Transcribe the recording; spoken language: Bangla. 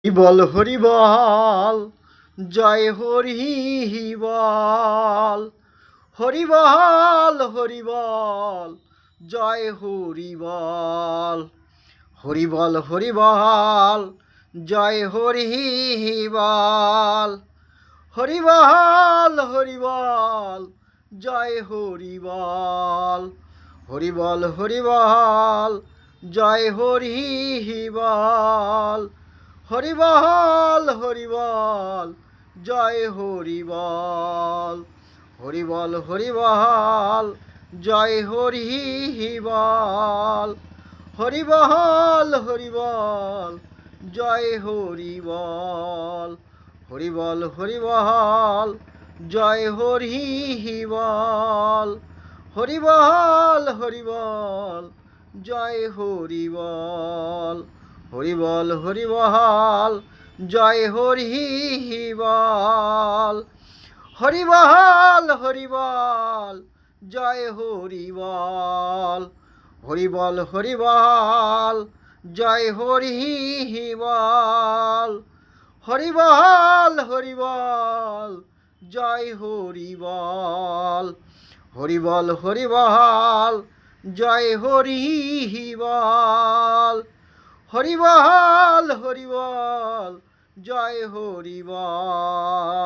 বল হরি বল, জয় হরি বল, হরি বল হরি বল, জয় হরি বল, হরি বল হরি বল, জয় হরি বল, হরি বল হরি বল, জয় হরি বল, হরি বল হরি বল, জয় হরি বল, হরি বল হরি বল, জয় হরি বল, হরি বল হরি বল, জয় হরি বল, হরি বল হরি বল, জয় হরি বল, হরি বল হরি বল, জয় হরি বল, হরি বল হরি বল, জয় হরি বল, হরি বল হরি বল, জয় হরি বল, হরি বল হরি বল, জয় হরি বল, হরি বল হরি বল, জয় হরি বল, হরি বল হরি বল, জয় হরি বল, হরি বল হরি বল, জয় হরি বল, হরি বল হরি বল, জয় হরি বল।